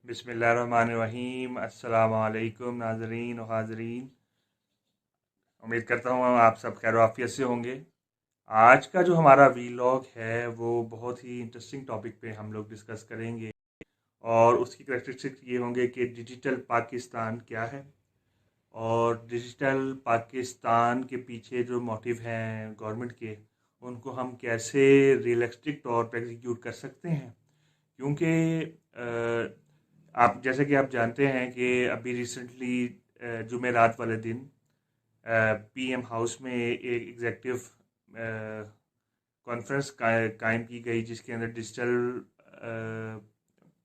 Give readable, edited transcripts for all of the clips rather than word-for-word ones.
बिस्मिल्लाहिर्रहमानिर्रहीम। अस्सलामुअलैकुम नाज़रीन और हाज़रीन। उम्मीद करता हूँ आप सब खैर आफियत से होंगे। आज का जो हमारा वीलॉग है वो बहुत ही इंटरेस्टिंग टॉपिक पे हम लोग डिस्कस करेंगे और उसकी करैक्टरिस्टिक्स ये होंगे कि डिजिटल पाकिस्तान क्या है और डिजिटल पाकिस्तान के पीछे जो मोटिव हैं गवर्नमेंट के, उनको हम कैसे रियलिस्टिक तौर पे एग्जीक्यूट कर सकते हैं। क्योंकि आप जैसे कि आप जानते हैं कि अभी रिसेंटली जुमेरात वाले दिन पीएम हाउस में एक एग्जेक्टिव कॉन्फ्रेंस कायम की गई, जिसके अंदर डिजिटल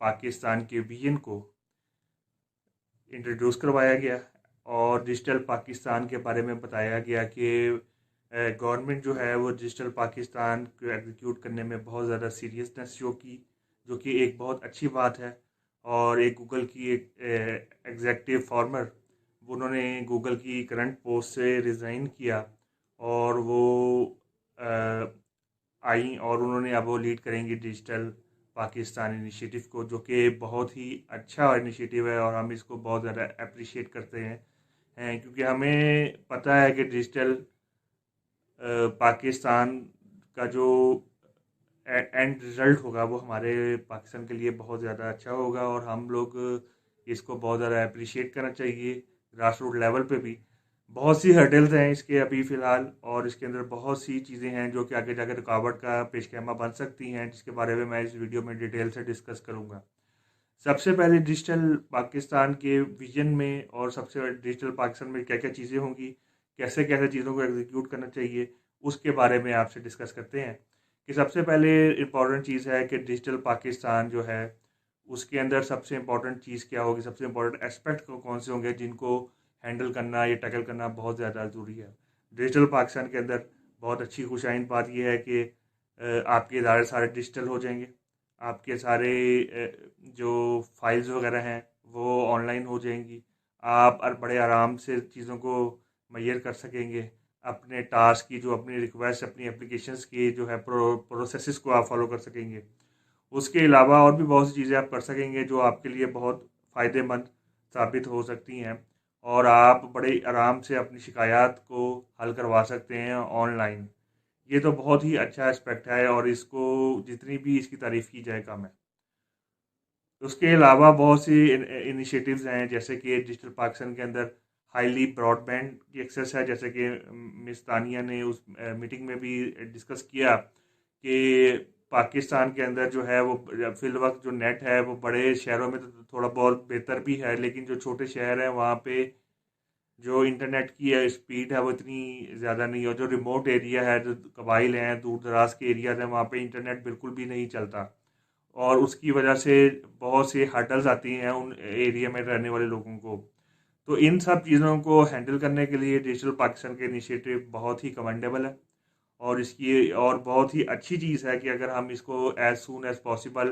पाकिस्तान के विजन को इंट्रोड्यूस करवाया गया और डिजिटल पाकिस्तान के बारे में बताया गया कि गवर्नमेंट जो है वो डिजिटल पाकिस्तान को एग्जीक्यूट करने में बहुत ज़्यादा सीरियसनेस शो की, जो कि एक बहुत अच्छी बात है। और एक गूगल की एक एग्जेक्टिव फार्मर, उन्होंने गूगल की करंट पोस्ट से रिज़ाइन किया और वो आई और उन्होंने अब वो लीड करेंगी डिजिटल पाकिस्तान इनिशिएटिव को, जो कि बहुत ही अच्छा इनिशिएटिव है और हम इसको बहुत ज़्यादा अप्रिशिएट करते हैं क्योंकि हमें पता है कि डिजिटल पाकिस्तान का जो एंड रिजल्ट होगा वो हमारे पाकिस्तान के लिए बहुत ज़्यादा अच्छा होगा और हम लोग इसको बहुत ज़्यादा अप्रिशिएट करना चाहिए। ग्रास रूट लेवल पे भी बहुत सी हर्डल्स हैं इसके अभी फ़िलहाल, और इसके अंदर बहुत सी चीज़ें हैं जो कि आगे जाकर रुकावट का पेशखैमा बन सकती हैं, जिसके बारे में मैं इस वीडियो में डिटेल से डिस्कस करूँगा। सबसे पहले डिजिटल पाकिस्तान के विजन में और सबसे डिजिटल पाकिस्तान में क्या क्या चीज़ें होंगी, कैसे कैसे चीज़ों को एग्जीक्यूट करना चाहिए, उसके बारे में आपसे डिस्कस करते हैं। कि सबसे पहले इम्पॉर्टेंट चीज़ है कि डिजिटल पाकिस्तान जो है उसके अंदर सबसे इम्पॉर्टेंट चीज़ क्या होगी, सबसे इम्पॉर्टेंट एस्पेक्ट कौन से होंगे जिनको हैंडल करना या टैकल करना बहुत ज़्यादा ज़रूरी है। डिजिटल पाकिस्तान के अंदर बहुत अच्छी खुशाइन बात यह है कि आपके इदारे सारे डिजिटल हो जाएंगे। आपके सारे जो फाइल्स वगैरह हैं वो ऑनलाइन हो जाएंगी। आप बड़े आराम से चीज़ों को मैयर कर सकेंगे। अपने टास्क की जो अपनी रिक्वेस्ट अपनी एप्लीकेशंस की जो है प्रोसेसेस को आप फॉलो कर सकेंगे। उसके अलावा और भी बहुत सी चीज़ें आप कर सकेंगे जो आपके लिए बहुत फ़ायदेमंद साबित हो सकती हैं और आप बड़े आराम से अपनी शिकायत को हल करवा सकते हैं ऑनलाइन। ये तो बहुत ही अच्छा एस्पेक्ट है और इसको जितनी भी इसकी तारीफ़ की जाए कम है। उसके अलावा बहुत सी इनिशिएटिव्स हैं, जैसे कि डिजिटल पाकिस्तान के अंदर हाईली ब्रॉडबैंड की एक्सेस है, जैसे कि मिस तानिया ने उस मीटिंग में भी डिस्कस किया कि पाकिस्तान के अंदर जो है वो फिल वक्त जो नेट है वो बड़े शहरों में तो थोड़ा बहुत बेहतर भी है, लेकिन जो छोटे शहर हैं वहाँ पे जो इंटरनेट की है स्पीड है वो इतनी ज़्यादा नहीं है। और जो रिमोट एरिया है, जो कबाइल हैं, दूर दराज के एरियाज हैं, वहाँ पे इंटरनेट बिल्कुल भी नहीं चलता और उसकी वजह से बहुत सी हर्डल्स आती हैं उन एरिया में रहने वाले लोगों को। तो इन सब चीज़ों को हैंडल करने के लिए डिजिटल पाकिस्तान के इनिशिएटिव बहुत ही कमेंडेबल है और इसकी और बहुत ही अच्छी चीज़ है कि अगर हम इसको as soon as possible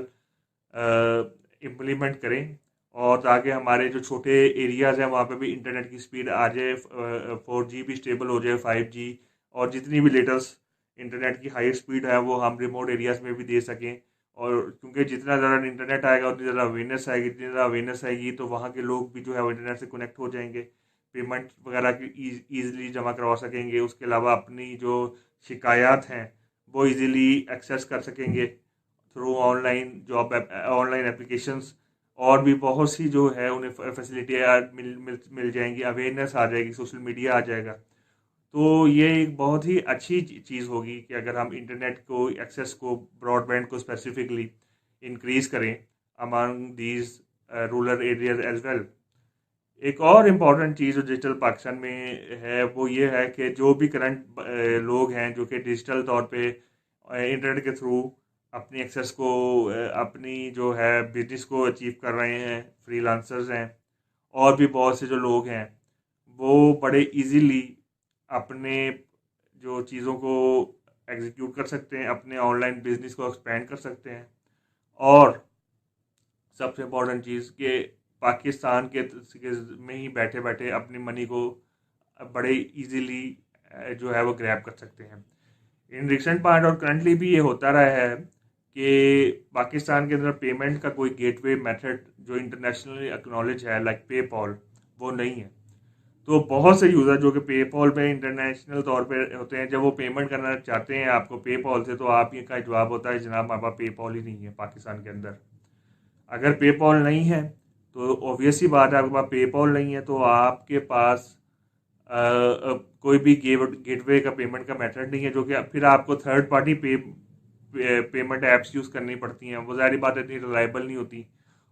implement करें और ताकि हमारे जो छोटे एरियाज़ हैं वहाँ पे भी इंटरनेट की स्पीड आ जाए, 4G भी स्टेबल हो जाए, 5G और जितनी भी लेटेस्ट इंटरनेट की हाई स्पीड है वो हम रिमोट एरियाज़ में भी दे सकें। और क्योंकि जितना ज़्यादा इंटरनेट आएगा उतनी ज़्यादा अवेयरनेस आएगी, जितनी ज़्यादा अवेयरनेस आएगी तो वहाँ के लोग भी जो है वो इंटरनेट से कनेक्ट हो जाएंगे, पेमेंट वगैरह की ईज़िली जमा करवा सकेंगे। उसके अलावा अपनी जो शिकायत हैं वो इजीली एक्सेस कर सकेंगे through online job online applications, और भी बहुत सी जो है उन्हें फैसिलिटियाँ मिल जाएंगी, अवेयरनेस आ जाएगी, सोशल मीडिया आ जाएगा। तो ये एक बहुत ही अच्छी चीज़ होगी कि अगर हम इंटरनेट को एक्सेस को ब्रॉडबैंड को स्पेसिफिकली इंक्रीज करें among these rural areas as well. एक और इम्पॉर्टेंट चीज़ जो डिजिटल पाकिस्तान में है वो ये है कि जो भी करंट लोग हैं जो कि डिजिटल तौर पे इंटरनेट के थ्रू अपनी एक्सेस को अपनी जो है बिजनेस को अचीव कर रहे हैं, फ्रीलांसर्स हैं और भी बहुत से जो लोग हैं, वो बड़े इजीली अपने जो चीज़ों को एग्जीक्यूट कर सकते हैं, अपने ऑनलाइन बिजनेस को एक्सपेंड कर सकते हैं। और सबसे इम्पोर्टेंट चीज़ कि पाकिस्तान के में ही बैठे बैठे अपनी मनी को बड़े इजीली जो है वो ग्रैब कर सकते हैं। इन रिसेंट पार्ट और करंटली भी ये होता रहा है कि पाकिस्तान के अंदर पेमेंट का कोई गेटवे मेथड जो इंटरनेशनली एक्नॉलेज है लाइक पेपॉल वो नहीं है। तो बहुत से यूज़र जो कि पेपॉल पे इंटरनेशनल तौर पे होते हैं, जब वो पेमेंट करना चाहते हैं आपको पेपॉल से, तो आप ये का जवाब होता है जनाब हमारे पास पेपॉल ही नहीं है पाकिस्तान के अंदर। अगर पेपॉल नहीं है तो ऑब्वियस ही बात है, आपके पास पेपॉल नहीं है तो आपके पास कोई भी गेटवे का पेमेंट का मेथड नहीं है, जो कि फिर आपको third party payment apps use करनी पड़ती हैं। वो ज़ाहिर बात है इतनी रिलायबल नहीं होती,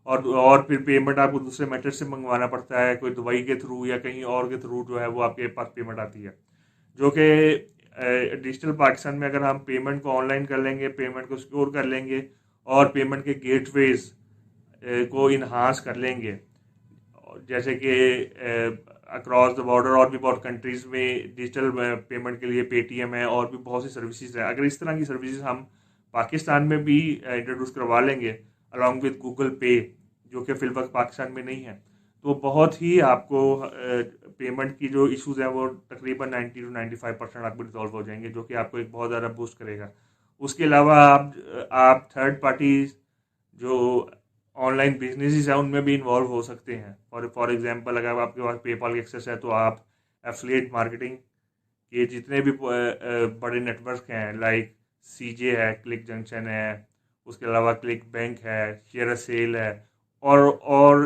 और फिर पेमेंट आपको दूसरे मेथड से मंगवाना पड़ता है, कोई दुबई के थ्रू या कहीं और के थ्रू जो है वो आपके पास पेमेंट आती है। जो कि डिजिटल पाकिस्तान में अगर हम पेमेंट को ऑनलाइन कर लेंगे, पेमेंट को सिक्योर कर लेंगे और पेमेंट के गेटवेज को इन्हांस कर लेंगे, जैसे कि अक्रॉस द बॉर्डर और भी बहुत कंट्रीज में डिजिटल पेमेंट के लिए पेटीएम है और भी बहुत सी सर्विसेज है। अगर इस तरह की सर्विसेज हम पाकिस्तान में भी इंट्रोड्यूस करवा लेंगे अलॉन्ग विद गूगल पे, जो कि फिलवक्त पाकिस्तान में नहीं है, तो बहुत ही आपको पेमेंट की जो इश्यूज हैं वो तकरीबन 90 to 95% आपको रिजॉल्व हो जाएंगे, जो कि आपको एक बहुत ज़्यादा बूस्ट करेगा। उसके अलावा आप थर्ड पार्टी जो ऑनलाइन बिजनेसेस हैं उनमें भी इन्वॉल्व हो सकते हैं। फॉर एग्जांपल अगर आपके पास पेपाल की एक्सेस है तो आप एफिलिएट मार्केटिंग के जितने भी बड़े नेटवर्क हैं लाइक सीजे है, क्लिक जंक्शन है, उसके अलावा क्लिक बैंक है, शेयर सेल है, और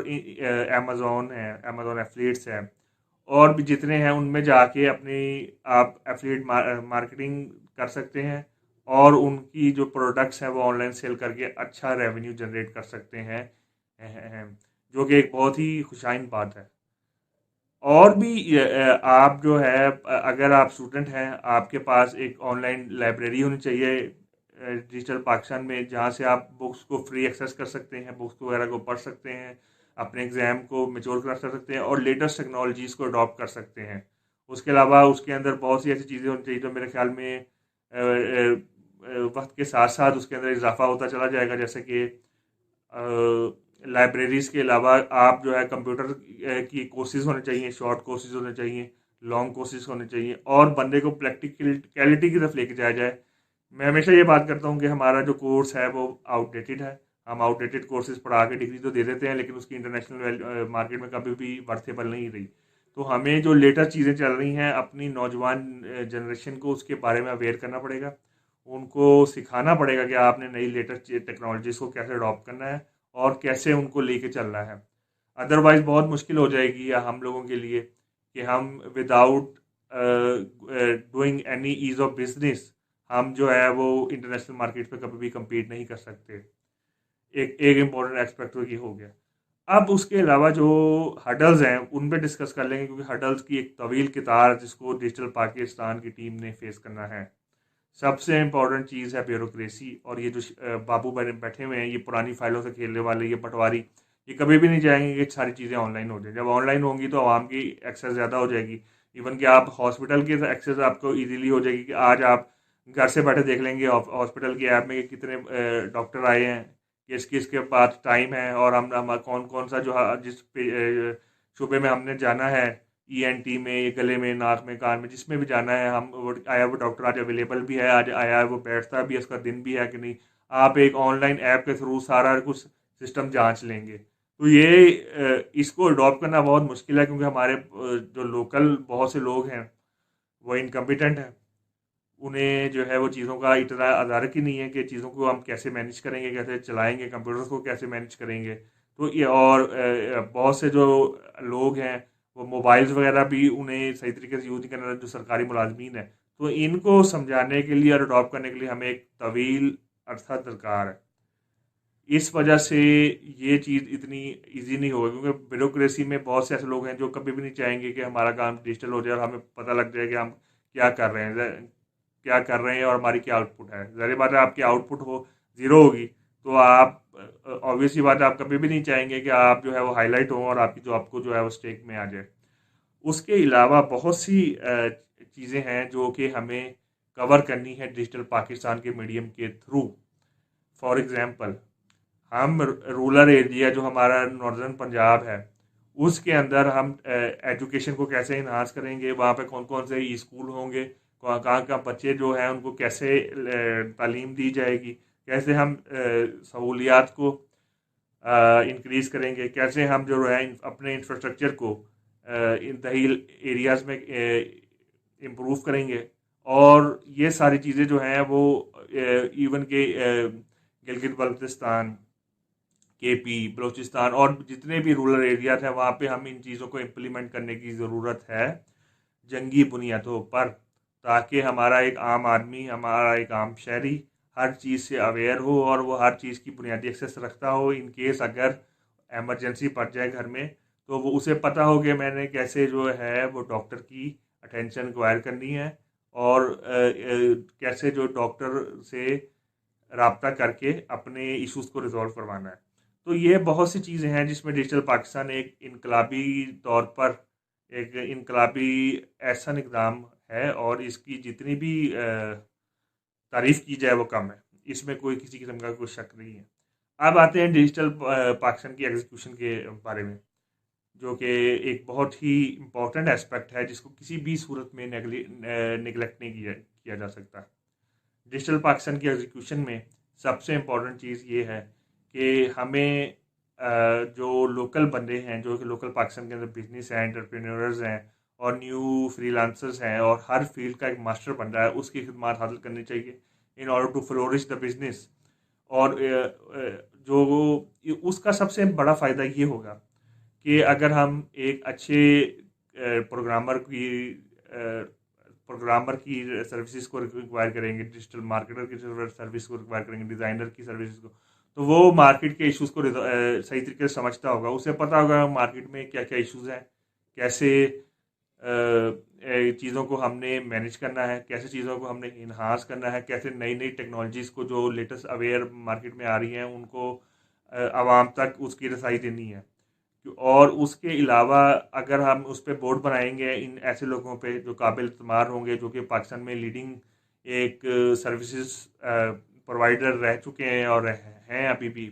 अमेजोन है, अमेजोन एफिलिएट्स है, और भी जितने हैं उनमें जाके अपनी आप एफिलिएट मार्केटिंग कर सकते हैं और उनकी जो प्रोडक्ट्स हैं वो ऑनलाइन सेल करके अच्छा रेवेन्यू जनरेट कर सकते हैं, जो कि एक बहुत ही खुशाइन बात है। और भी आप जो है अगर आप स्टूडेंट हैं, आपके पास एक ऑनलाइन लाइब्रेरी होनी चाहिए डिजिटल पाकिस्तान में, जहाँ से आप बुक्स को फ्री एक्सेस कर सकते हैं, बुक्स वगैरह को पढ़ सकते हैं, अपने एग्ज़ाम को मेच्योर कर सकते हैं और लेटेस्ट टेक्नोलॉजीज़ को अडॉप्ट कर सकते हैं। उसके अलावा उसके अंदर बहुत सी ऐसी चीज़ें होनी चाहिए जो मेरे ख्याल में वक्त के साथ साथ उसके अंदर इजाफा होता चला जाएगा, जैसे कि लाइब्रेरीज के अलावा आप जो है कंप्यूटर की कोर्सेज होने चाहिए, शॉर्ट कोर्सेज होने चाहिए, लॉन्ग कोर्सेज होने चाहिए, और बंदे को प्रैक्टिकलिटी की तरफ लेके जाया जाए। मैं हमेशा ये बात करता हूँ कि हमारा जो कोर्स है वो आउटडेटेड है। हम आउटडेटेड कोर्सेज पढ़ा के डिग्री तो दे देते हैं, लेकिन उसकी इंटरनेशनल मार्केट में कभी भी वर्थेबल नहीं रही। तो हमें जो लेटेस्ट चीज़ें चल रही हैं अपनी नौजवान जनरेशन को उसके बारे में अवेयर करना पड़ेगा, उनको सिखाना पड़ेगा कि आपने नई लेटेस्ट टेक्नोलॉजीज़ को कैसे अडॉप्ट करना है और कैसे उनको लेके चलना है। अदरवाइज़ बहुत मुश्किल हो जाएगी या हम लोगों के लिए कि हम without doing any ease of business हम जो है वो इंटरनेशनल मार्केट पे कभी भी compete नहीं कर सकते। एक एक इम्पॉर्टेंट एस्पेक्ट तो ये हो गया। अब उसके अलावा जो हडल्स हैं उन पे डिस्कस कर लेंगे, क्योंकि हडल्स की एक तवील कितार जिसको डिजिटल पाकिस्तान की टीम ने फेस करना है। सबसे इम्पोर्टेंट चीज़ है ब्यूरोक्रेसी, और ये जो बाबू बैठे हुए हैं ये पुरानी फाइलों से खेलने वाले ये पटवारी, ये कभी भी नहीं चाहेंगे कि सारी चीज़ें ऑनलाइन हो जाए। जब ऑनलाइन होंगी तो आवाम की एक्सेस ज़्यादा हो जाएगी। इवन कि आप हॉस्पिटल की एक्सेस आपको इजीली हो जाएगी कि आज आप घर से बैठे देख लेंगे हॉस्पिटल की ऐप में कि कितने डॉक्टर आए हैं, किस किस के पास टाइम है, और हम कौन कौन सा जो जिस शुबे में हमने जाना है, ईएनटी में, गले में, नाक में, कान में, जिसमें भी जाना है, हम आया वो डॉक्टर आज अवेलेबल भी है, आज आया है वो बैठता भी है, उसका दिन भी है कि नहीं, आप एक ऑनलाइन ऐप के थ्रू सारा कुछ सिस्टम जांच लेंगे। तो ये इसको अडॉप्ट करना बहुत मुश्किल है, क्योंकि हमारे जो लोकल बहुत से लोग हैं वो इनकम्पिटेंट हैं। उन्हें जो है वो चीज़ों का इतना अदारक ही नहीं है कि चीज़ों को हम कैसे मैनेज करेंगे, कैसे चलाएंगे, कंप्यूटर्स को कैसे मैनेज करेंगे। तो ये और बहुत से जो लोग हैं वो मोबाइल्स वगैरह भी उन्हें सही तरीके से यूज़ नहीं करना, जो सरकारी मुलाजमीन है। तो इनको समझाने के लिए और अडॉप्ट करने के लिए हमें एक तवील अरसा दरकार है। इस वजह से ये चीज़ इतनी इजी नहीं होगी, क्योंकि ब्यूरोक्रेसी में बहुत से ऐसे लोग हैं जो कभी भी नहीं चाहेंगे कि हमारा काम डिजिटल हो जाए और हमें पता लग जाए कि हम क्या कर रहे हैं, और हमारी क्या आउटपुट है। ज़ाहिर बात है आपकी आउटपुट हो ज़ीरो होगी तो आप ऑब्वियसली बात है आप कभी भी नहीं चाहेंगे कि आप जो है वो हाईलाइट हो और आपकी जो आपको जो है वो स्टेक में आ जाए। उसके अलावा बहुत सी चीज़ें हैं जो कि हमें कवर करनी है डिजिटल पाकिस्तान के मीडियम के थ्रू। फॉर एग्ज़ाम्पल हम रूरल एरिया जो हमारा नॉर्दर्न पंजाब है उसके अंदर हम एजुकेशन को कैसे इन्हांस करेंगे, वहाँ पे कौन कौन से स्कूल होंगे, कहाँ कहाँ बच्चे जो हैं उनको कैसे तालीम दी जाएगी, कैसे हम सहूलियात को इंक्रीज़ करेंगे, कैसे हम जो है अपने इंफ्रास्ट्रक्चर को इंतही एरियाज़ में इम्प्रूव करेंगे। और ये सारी चीज़ें जो हैं वो इवन के गिलगित बल्तिस्तान, केपी, बलूचिस्तान और जितने भी रूरल एरियाज हैं वहाँ पे हम इन चीज़ों को इम्प्लीमेंट करने की ज़रूरत है जंगी बुनियादों पर, ताकि हमारा एक आम आदमी, हमारा एक आम शहरी हर चीज़ से अवेयर हो और वो हर चीज़ की बुनियादी एक्सेस रखता हो। इन केस अगर एमरजेंसी पड़ जाए घर में तो वो उसे पता हो कि मैंने कैसे जो है वो डॉक्टर की अटेंशन एक्वायर करनी है और कैसे जो डॉक्टर से राब्ता करके अपने इश्यूज को रिजॉल्व करवाना है। तो ये बहुत सी चीज़ें हैं जिसमें डिजिटल पाकिस्तान एक इनकलाबी तौर पर एक इनकलाबी ऐसा इकदाम है और इसकी जितनी भी तारीफ की जाए वो कम है। इसमें कोई किसी किस्म का कोई शक नहीं है। अब आते हैं डिजिटल पाकिस्तान की एग्जीक्यूशन के बारे में, जो कि एक बहुत ही इम्पोर्टेंट एस्पेक्ट है जिसको किसी भी सूरत में निगलेक्ट नहीं किया जा सकता। डिजिटल पाकिस्तान की एग्जीक्यूशन में सबसे इम्पोर्टेंट चीज़ ये है कि हमें जो लोकल बंदे हैं, जो कि लोकल पाकिस्तान के अंदर बिजनेस हैं, एंटरप्रेन्योर्स हैं और न्यू फ्रीलांसर्स हैं और हर फील्ड का एक मास्टर बन रहा है, उसकी खिदमत हासिल करनी चाहिए in order to flourish the business. और जो उसका सबसे बड़ा फ़ायदा ये होगा कि अगर हम एक अच्छे प्रोग्रामर की सर्विसेज को रिक्वायर करेंगे, डिजिटल मार्केटर की सर्विस को रिक्वायर करेंगे, डिज़ाइनर की सर्विसेज को, तो वो मार्केट के इश्यूज को सही तरीके से समझता होगा। उसे पता होगा मार्केट में क्या क्या इश्यूज हैं, कैसे चीज़ों को हमने मैनेज करना है, कैसे चीज़ों को हमने इन्हांस करना है, कैसे नई नई टेक्नोलॉजीज़ को जो लेटेस्ट अवेयर मार्केट में आ रही हैं उनको आवाम तक उसकी रसाई देनी है। और उसके अलावा अगर हम उस पर बोर्ड बनाएंगे इन ऐसे लोगों पे जो काबिल इत्मीनान होंगे, जो कि पाकिस्तान में लीडिंग एक सर्विसेज प्रोवाइडर रह चुके हैं और हैं अभी भी,